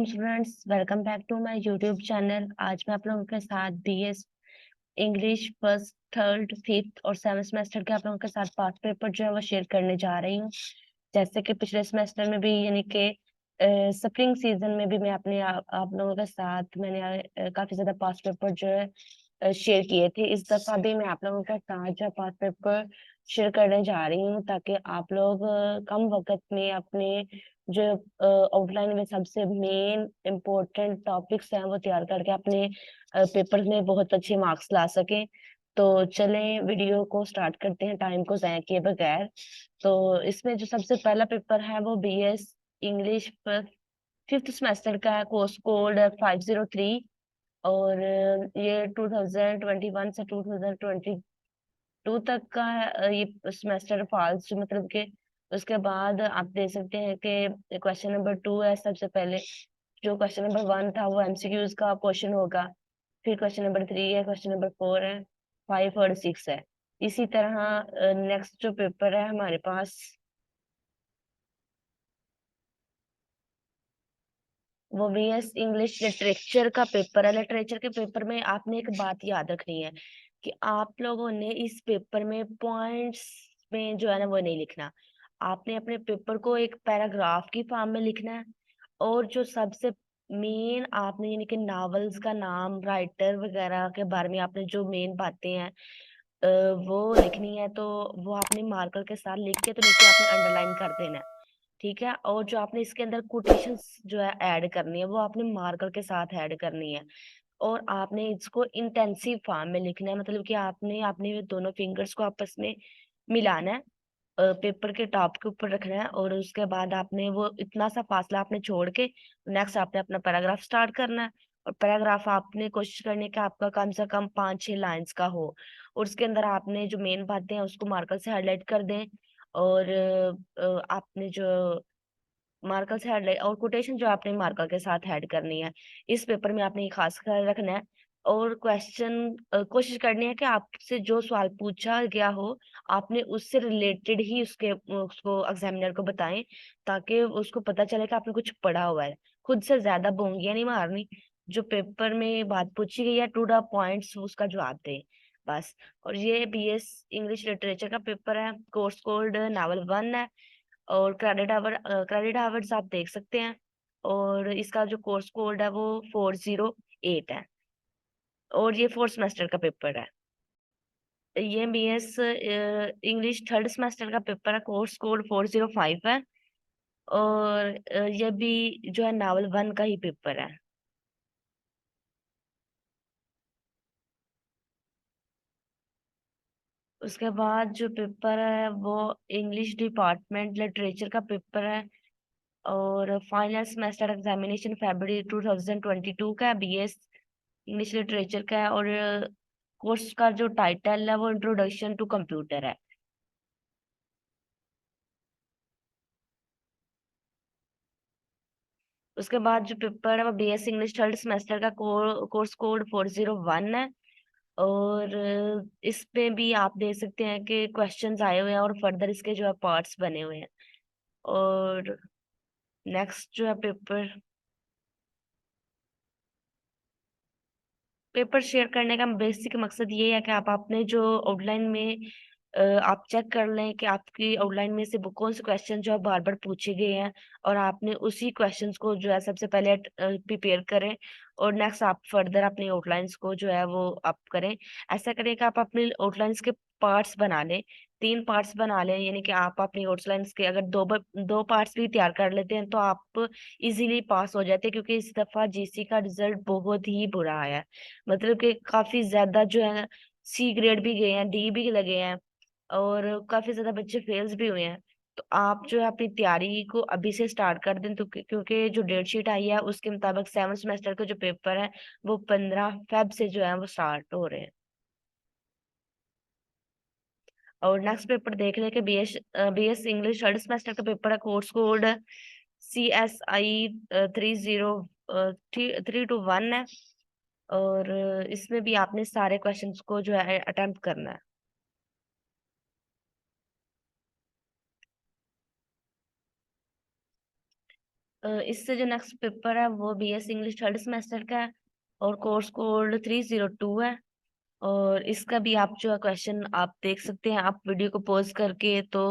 Students, welcome back to my YouTube channel. आज मैं आप लोगों के साथ BS English first, third, fifth और सेवन्थ सेमेस्टर के आप लोगों के साथ पार्ट पेपर जो है वो शेयर करने जा रही हूँ। जैसे कि पिछले सेमेस्टर में भी यानी कि स्प्रिंग सीजन में भी मैं अपने आप लोगों के साथ मैंने काफी ज्यादा पास्ट पेपर जो है शेयर किए थे। इस दफा भी मैं आप लोगों के साथ जो पास्ट पेपर शेयर करने जा रही हूँ ताकि आप लोग कम वक्त में अपने जो आउटलाइन में सबसे मेन इम्पोर्टेंट टॉपिक्स हैं वो तैयार करके अपने पेपर में बहुत अच्छे मार्क्स ला सकें। तो चलें वीडियो को स्टार्ट करते हैं टाइम को ज़ाया किए बगैर। तो इसमें जो सबसे पहला पेपर है वो बीएस इंग्लिश फिफ्थ सेमेस्टर का है। कोर्स कोड 503 और ये 2021 से 2022 तक का है। ये सेमेस्टर फॉल्स मतलब के उसके बाद आप देख सकते हैं कि क्वेश्चन नंबर 2 है। सबसे पहले जो क्वेश्चन नंबर 1 था वो एमसीक्यूज का क्वेश्चन होगा, फिर क्वेश्चन नंबर 3 है, क्वेश्चन नंबर 4 है, 5 और 6 है। इसी तरह नेक्स्ट जो पेपर है हमारे पास वो बीएस इंग्लिश लिटरेचर का पेपर है। लिटरेचर के पेपर में आपने एक बात याद रखनी है कि आप लोगों ने इस पेपर में पॉइंट्स में जो है ना वो नहीं लिखना। आपने अपने पेपर को एक पैराग्राफ की फॉर्म में लिखना है और जो सबसे मेन आपने यानी कि नॉवेल्स का नाम, राइटर वगैरह के बारे में आपने जो मेन बातें हैं अ, वो लिखनी है। तो वो आपने मार्कर के साथ लिख के तो नीचे आपने अंडरलाइन कर देना है। ठीक है। और जो आपने इसके अंदर कोटेशंस जो है ऐड करनी है वो आपने मार्कर के साथ ऐड करनी है। और आपने इसको इंटेंसिव फॉर्म में लिखना है, मतलब कि आपने अपने दोनों फिंगर्स को आपस में मिलाना है, पेपर के टॉप के ऊपर रखना है और उसके बाद आपने वो इतना सा फासला आपने छोड़ के नेक्स्ट आपने अपना पैराग्राफ स्टार्ट करना है। और पैराग्राफ आपने कोशिश करनी है कि आपका कम से कम 5-6 लाइंस का हो और उसके अंदर आपने जो मेन बातें हैं उसको मार्कर से हाईलाइट कर दें। और आपने जो मार्कर से हेडलाइन और कोटेशन जो आपने मार्कर के साथ ऐड करनी है। इस पेपर में आपने ये खास ख्याल रखना है। और क्वेश्चन कोशिश करनी है कि आपसे जो सवाल पूछा गया हो आपने उससे रिलेटेड ही उसको एग्जामिनर को बताएं ताकि उसको पता चले कि आपने कुछ पढ़ा हुआ है। खुद से ज्यादा बोंगियां नहीं मारनी। जो पेपर में बात पूछी गई है टू द पॉइंट्स उसका जवाब दें बस। और ये बीएस इंग्लिश लिटरेचर का पेपर है। कोर्स कोड नावल 1 है और क्रेडिट आवर्स आप देख सकते हैं। और इसका जो कोर्स कोड है वो 408 है और ये फोर्थ सेमेस्टर का पेपर है। ये बीएस इंग्लिश थर्ड सेमेस्टर का पेपर है। कोर्स कोड 405 है और ये भी जो है नावल 1 का ही पेपर है। उसके बाद जो पेपर है वो इंग्लिश डिपार्टमेंट लिटरेचर का पेपर है और फाइनल सेमेस्टर एग्जामिनेशन फरवरी 2022 का बीएस इंग्लिश लिटरेचर का है। और कोर्स का जो टाइटल है वो इंट्रोडक्शन टू कंप्यूटर है। उसके बाद जो पेपर है वो बीएस इंग्लिश थर्ड सेमेस्टर का कोर्स कोड 401 है और इसमें भी आप देख सकते हैं कि क्वेश्चंस आए हुए हैं और फर्दर इसके जो है पार्ट्स बने हुए हैं। और नेक्स्ट जो है पेपर शेयर करने का बेसिक मकसद ये है कि आप अपने जो आउटलाइन में आप चेक कर लें कि आपकी आउटलाइन में से कौन से क्वेश्चन जो है बार बार पूछे गए हैं और आपने उसी क्वेश्चंस को जो है सबसे पहले प्रिपेयर करें और नेक्स्ट आप फर्दर अपनी आउटलाइंस को जो है वो आप करें। ऐसा करें कि आप अपनी आउटलाइंस के पार्ट्स बना लें, 3 पार्ट्स बना लें। यानी कि आप अपनी आउटलाइंस के अगर दो पार्ट्स भी तैयार कर लेते हैं तो आप इजीली पास हो जाते हैं, क्योंकि इस दफा जीसी का रिजल्ट बहुत ही बुरा आया है। मतलब कि काफी ज्यादा जो है सी ग्रेड भी गए हैं, डी भी लगे हैं और काफी ज्यादा बच्चे फेल्स भी हुए हैं। तो आप जो है अपनी तैयारी को अभी से स्टार्ट कर दें, तो क्योंकि जो डेट शीट आई है उसके मुताबिक सेवन सेमेस्टर के जो पेपर है वो 15 फेब से जो है वो स्टार्ट हो रहे हैं। और नेक्स्ट पेपर देख लें कि बीएस इंग्लिश थर्ड सेमेस्टर का पेपर है। कोर्स कोड CSI 30321 है और इसमें भी आपने सारे क्वेश्चंस को जो है अटेम्प्ट करना है। इससे जो नेक्स्ट पेपर है वो बीएस इंग्लिश थर्ड सेमेस्टर का है और कोर्स कोड 302 है। और इसका भी आप जो है क्वेश्चन आप देख सकते हैं, आप वीडियो को पॉज करके। तो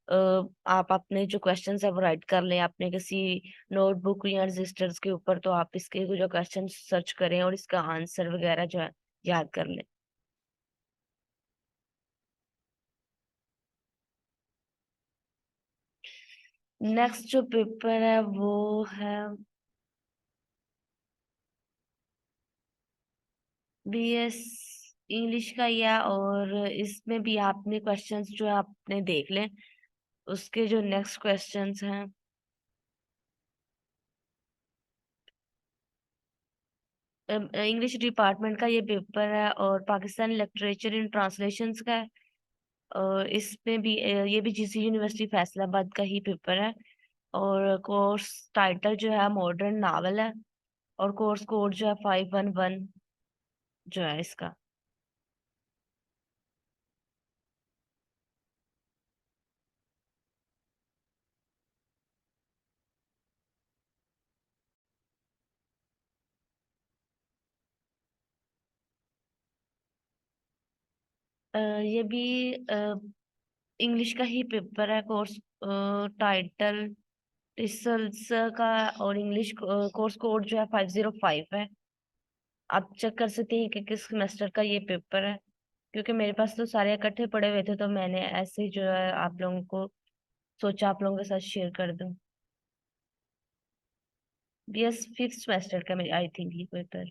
आप अपने जो क्वेश्चंस है वो राइट कर लें अपने किसी नोटबुक या रजिस्टर्स के ऊपर। तो आप इसके जो क्वेश्चन सर्च करें और इसका आंसर वगैरह जो है याद कर लें। नेक्स्ट जो पेपर है वो है बीएस इंग्लिश का ही है। और इसमें भी आपने क्वेश्चंस जो है आपने देख लें। उसके जो नेक्स्ट क्वेश्चंस हैं, इंग्लिश डिपार्टमेंट का ये पेपर है और पाकिस्तान लिटरेचर इन ट्रांसलेशंस का है। इसमें भी ये भी जीसी यूनिवर्सिटी फैसलाबाद का ही पेपर है। और कोर्स टाइटल जो है मॉडर्न नावल है और कोर्स कोड जो है 511 जो है इसका। ये भी इंग्लिश का ही पेपर है। कोर्स टाइटल रिसल्ट्स का और इंग्लिश कोर्स कोड जो है 505 है। आप चेक कर सकते हैं कि किस सेमेस्टर का ये पेपर है, क्योंकि मेरे पास तो सारे इकट्ठे पड़े हुए थे तो मैंने ऐसे ही जो है आप लोगों को सोचा आप लोगों के साथ शेयर कर दूं। बस फिफ्थ सेमेस्टर का मेरी आई थिंक ये पेपर।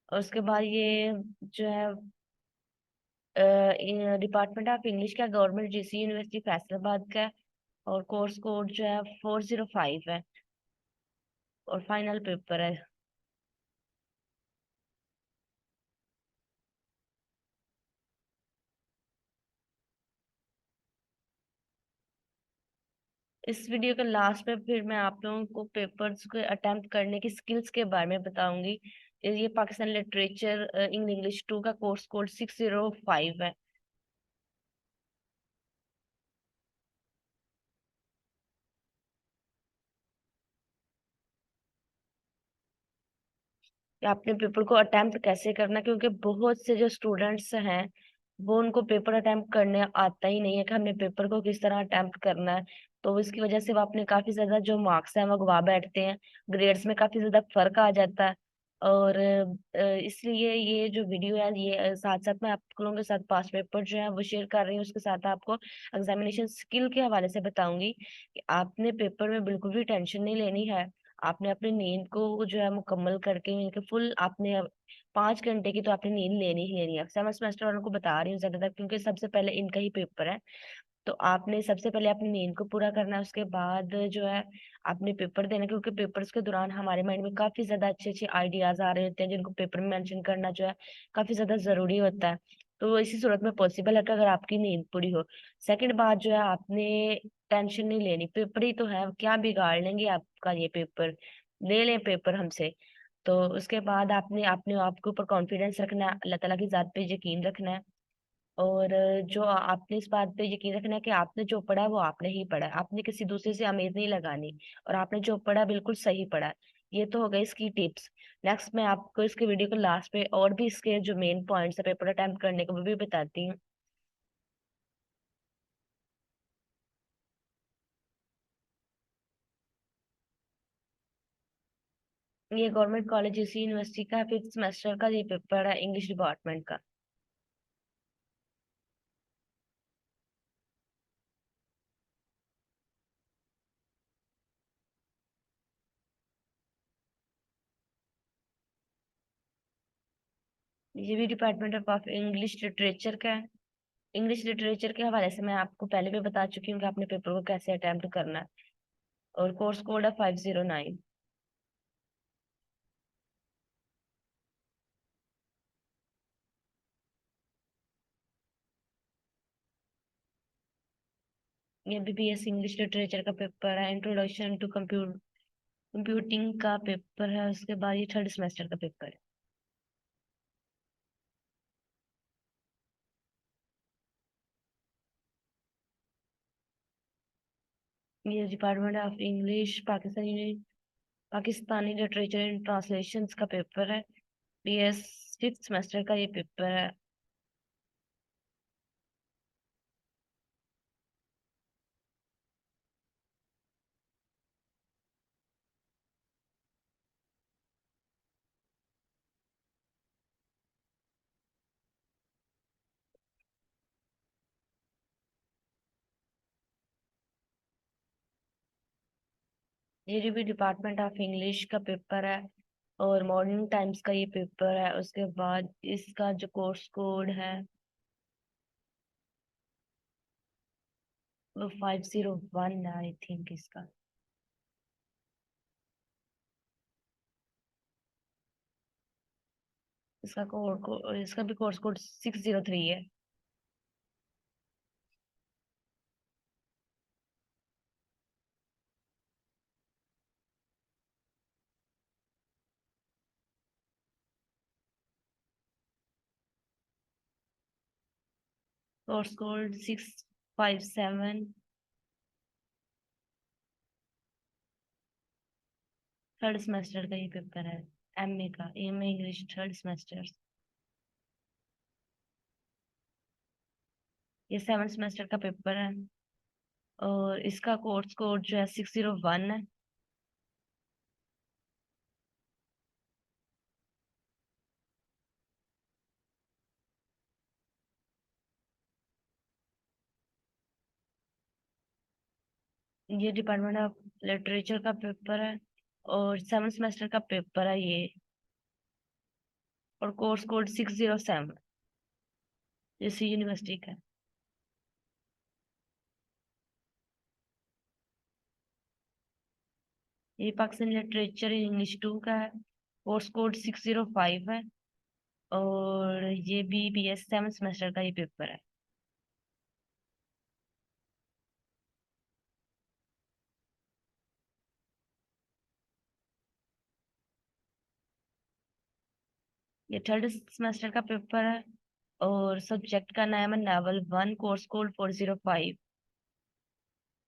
और उसके बाद ये जो है डिपार्टमेंट ऑफ इंग्लिश का गवर्नमेंट जीसी यूनिवर्सिटी फैसलाबाद का है और कोर्स कोड जो है 405 है और फाइनल पेपर है। इस वीडियो के लास्ट में फिर मैं आप लोगों को पेपर्स को अटेम्प्ट करने की स्किल्स के बारे में बताऊंगी। ये पाकिस्तान लिटरेचर इन इंग्लिश 2 का कोर्स कोड 605 है। कि आपने पेपर को अटेम्प्ट कैसे करना, क्योंकि बहुत से जो स्टूडेंट्स हैं वो उनको पेपर अटेम्प्ट करने आता ही नहीं है कि हमें पेपर को किस तरह अटेम्प्ट करना है। तो इसकी वजह से वो अपने काफी ज्यादा जो मार्क्स हैं वो गवा बैठते हैं, ग्रेड्स में काफी ज्यादा फर्क आ जाता है। और इसलिए ये जो वीडियो है ये साथ साथ मैं आप लोगों के साथ पास्ट पेपर जो है वो शेयर कर रही हूँ, उसके साथ आपको एग्जामिनेशन स्किल के हवाले से बताऊंगी कि आपने पेपर में बिल्कुल भी टेंशन नहीं लेनी है। आपने अपनी नींद को जो है मुकम्मल करके इनके फुल आपने 5 घंटे की तो आपने नींद लेनी ही लेनी है। सेवन सेमेस्टर वालों को बता रही हूँ ज्यादातर, क्योंकि सबसे पहले इनका ही पेपर है। तो आपने सबसे पहले अपनी नींद को पूरा करना है, उसके बाद जो है आपने पेपर देना है, क्योंकि पेपर्स के दौरान हमारे माइंड में काफी ज्यादा अच्छे अच्छे आइडियाज आ रहे होते हैं जिनको पेपर में मेंशन करना जो है काफी ज्यादा जरूरी होता है। तो इसी सूरत में पॉसिबल है कि अगर आपकी नींद पूरी हो। सेकंड बात जो है आपने टेंशन नहीं लेनी, पेपर ही तो है, क्या बिगाड़ लेंगे आपका ये पेपर। ले लें पेपर हमसे। तो उसके बाद आपने अपने आप के ऊपर कॉन्फिडेंस रखना है, अल्लाह ताला की जात पे यकीन रखना है। और जो आपने इस बात पे यकीन रखना है कि आपने जो पढ़ा है वो आपने ही पढ़ा है, आपने किसी दूसरे से उम्मीद नहीं लगानी। और आपने जो पढ़ा बिल्कुल सही पढ़ा है। ये तो हो गई इसकी टिप्स। नेक्स्ट मैं आपको इसके वीडियो के लास्ट में और भी इसके जो मेन पॉइंट्स है पेपर अटेम्प्ट करने के वो भी बताती हूँ। ये गवर्नमेंट कॉलेज इसी यूनिवर्सिटी का फिफ्थ सेमेस्टर का ये पेपर है इंग्लिश डिपार्टमेंट का। ये भी डिपार्टमेंट ऑफ इंग्लिश लिटरेचर का है। इंग्लिश लिटरेचर के हवाले से मैं आपको पहले भी बता चुकी हूँ कि आपने पेपर को कैसे अटेम्प्ट करना है। और कोर्स कोड है 509। ये बीबीएस इंग्लिश लिटरेचर का पेपर है। इंट्रोडक्शन टू कंप्यूटिंग का पेपर है। उसके बाद ये थर्ड सेमेस्टर का पेपर है। ये department of English Pakistan Pakistani literature in translations का पेपर है। बीएस फिफ्थ सेमेस्टर का ये पेपर है। ये भी डिपार्टमेंट ऑफ इंग्लिश का पेपर है और मॉडर्न टाइम्स का ये पेपर है। उसके बाद इसका जो कोर्स कोड है वो 501 है आई थिंक इसका। इसका भी कोर्स कोड 603 है। Course code 657। थर्ड सेमेस्टर का ये पेपर है। एमए का, एमए इंग्लिश थर्ड सेमेस्टर। ये सेवन सेमेस्टर का पेपर है और इसका कोर्स कोड जो है 601 है। ये डिपार्टमेंट ऑफ लिटरेचर का पेपर है और सेवन सेमेस्टर का पेपर है ये। और कोर्स कोड 607 इसी यूनिवर्सिटी का है। ये पाकिस्तान लिटरेचर इन इंग्लिश 2 का है। कोर्स कोड 605 है और ये भी बीएस सेवन सेमेस्टर का ये पेपर है। ये थर्ड सेमेस्टर का पेपर है और सब्जेक्ट का नाम है novel one. Course code 405।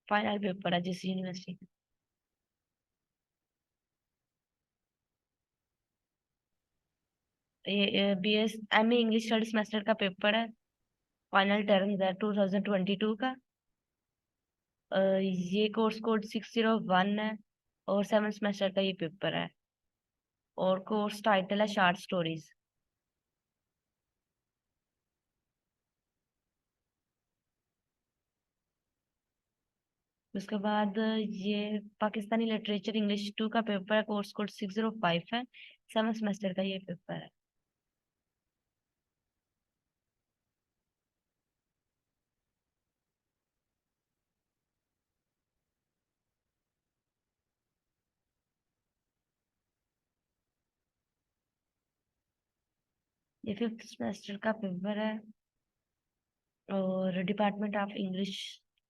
Final paper है जिस यूनिवर्सिटी का। ये BS MA English third semester का पेपर है। फाइनल टर्म है 2022 का। ये कोर्स कोड 601 है और सेवन सेमेस्टर का ये पेपर है और कोर्स टाइटल है शॉर्ट स्टोरीज। उसके बाद ये पाकिस्तानी लिटरेचर इंग्लिश 2 का पेपर है। कोर्स कोड 605 है। सेवन सेमेस्टर का ये पेपर है। ये फिफ्थ सेमेस्टर का पेपर है और डिपार्टमेंट ऑफ इंग्लिश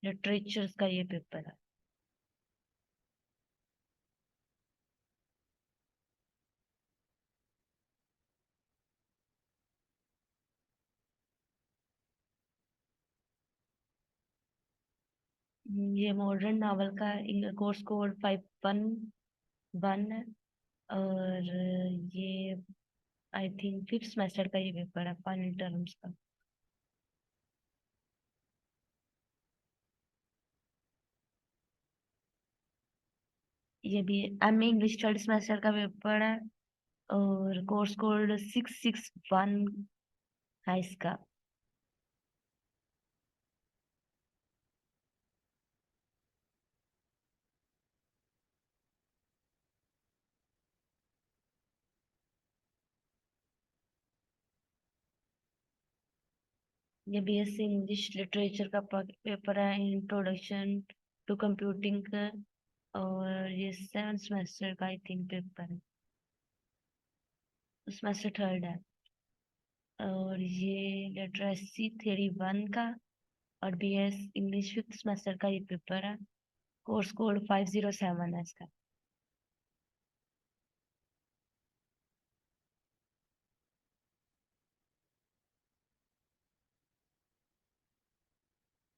लिटरेचर का ये पेपर है। ये मॉडर्न नावल का कोर्स कोड 511 है और ये आई थिंक फिफ्थ सेमेस्टर का ये पेपर है फाइनल टर्म्स का। ये भी एमए इंग्लिश थर्ड सेमेस्टर का पेपर है और कोर्स कोड 661 है इसका। ये बीएससी इंग्लिश लिटरेचर का पेपर है। इंट्रोडक्शन टू कंप्यूटिंग का और ये सेवन सेमेस्टर का आई थिंक पेपर है। सेमेस्टर थर्ड है और ये लिटरेसी थ्योरी वन का और बीएस इंग्लिश फिफ्थ सेमेस्टर का ये पेपर है। कोर्स कोड 507 है इसका।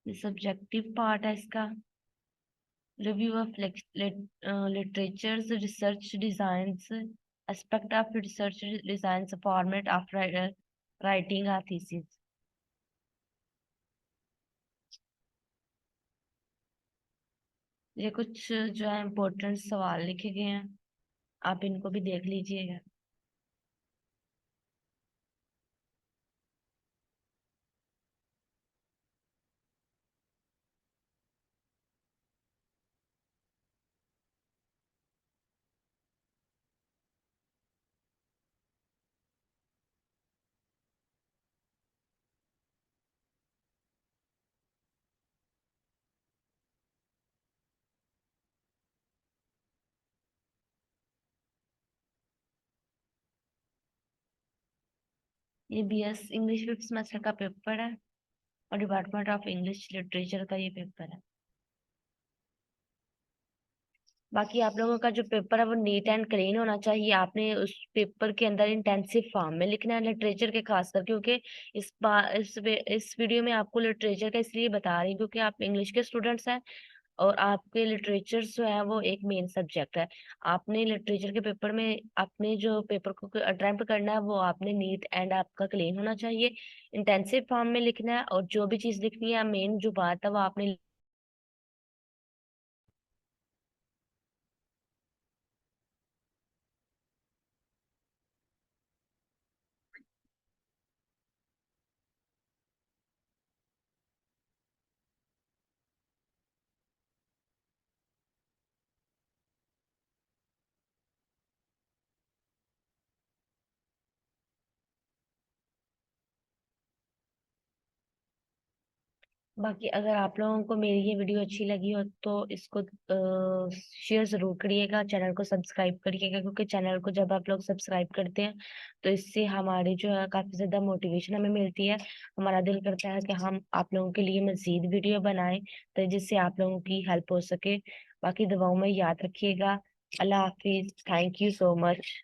ये सब्जेक्टिव पार्ट है इसका Review of literatures, research designs, aspect of research designs, format of writing a thesis. ये कुछ जो है इम्पोर्टेंट सवाल लिखे गए हैं, आप इनको भी देख लीजिएगा। ये बीएस इंग्लिश फिफ्थ सेमेस्टर का पेपर है और डिपार्टमेंट ऑफ इंग्लिश लिटरेचर का ये पेपर है। बाकी आप लोगों का जो पेपर है वो नीट एंड क्लीन होना चाहिए। आपने उस पेपर के अंदर इंटेंसिव फॉर्म में लिखना है लिटरेचर के खासकर, क्योंकि इस वीडियो में आपको लिटरेचर का इसलिए बता रही हूँ क्योंकि आप इंग्लिश के स्टूडेंट्स हैं और आपके लिटरेचर जो है वो एक मेन सब्जेक्ट है। आपने लिटरेचर के पेपर में अपने जो पेपर को अटेम्प्ट करना है वो आपने नीट एंड आपका क्लीन होना चाहिए, इंटेंसिव फॉर्म में लिखना है और जो भी चीज लिखनी है मेन जो बात है वो आपने। बाकी अगर आप लोगों को मेरी ये वीडियो अच्छी लगी हो तो इसको शेयर जरूर करिएगा, चैनल को सब्सक्राइब करिएगा, क्योंकि चैनल को जब आप लोग सब्सक्राइब करते हैं तो इससे हमारी जो है काफी ज्यादा मोटिवेशन हमें मिलती है। हमारा दिल करता है कि हम आप लोगों के लिए मजीद वीडियो बनाएं तो जिससे आप लोगों की हेल्प हो सके। बाकी दुआओं में याद रखिएगा। अल्लाह हाफिज, थैंक यू सो मच।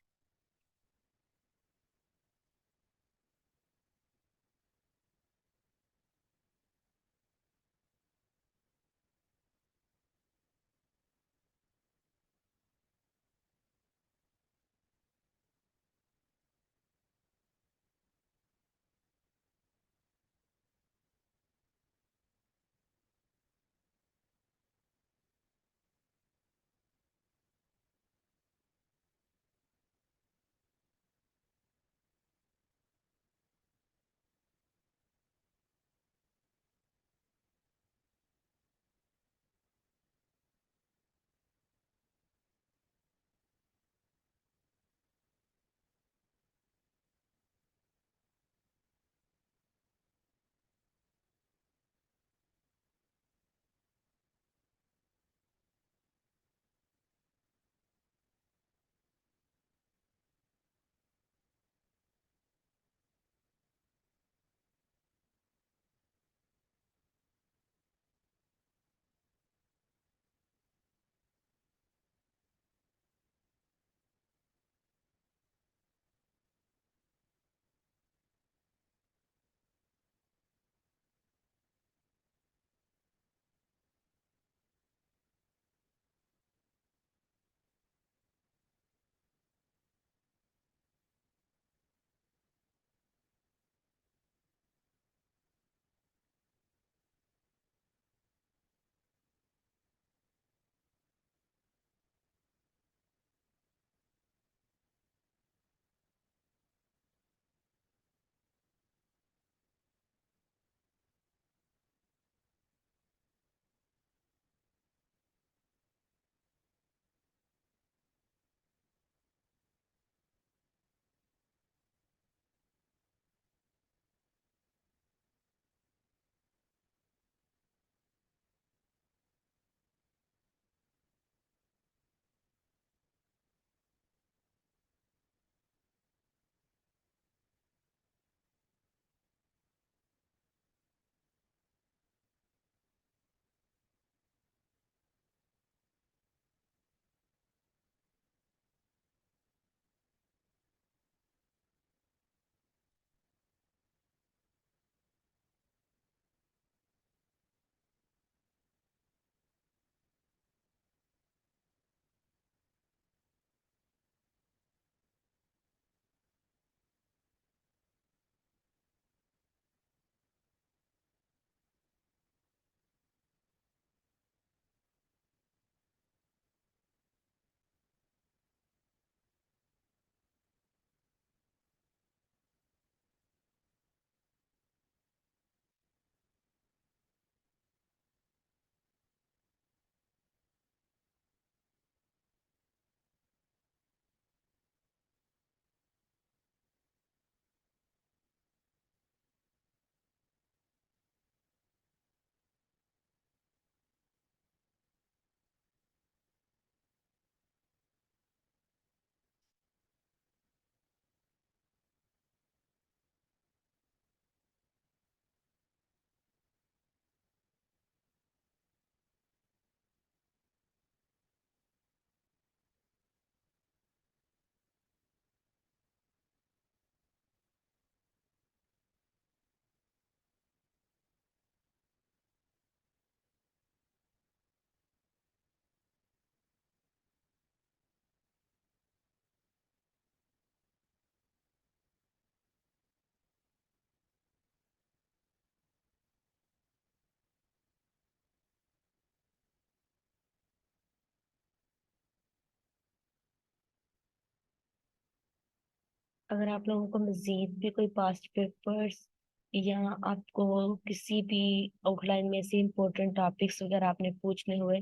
अगर आप लोगों को मजीद भी कोई पास्ट पेपर्स या आपको किसी भी आउटलाइन में से इम्पोर्टेंट टॉपिक्स वगैरह आपने पूछने हुए,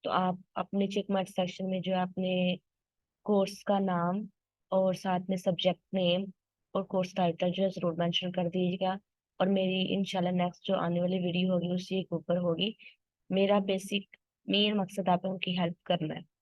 तो आप अपने चेकमार्क सेक्शन में जो है अपने कोर्स का नाम और साथ में सब्जेक्ट नेम और कोर्स टाइटल जो है जरूर मेंशन कर दीजिएगा। और मेरी इंशाल्लाह नेक्स्ट जो आने वाली वीडियो होगी उसी के ऊपर होगी। मेरा बेसिक मेन मकसद आप लोगों की हेल्प करना है।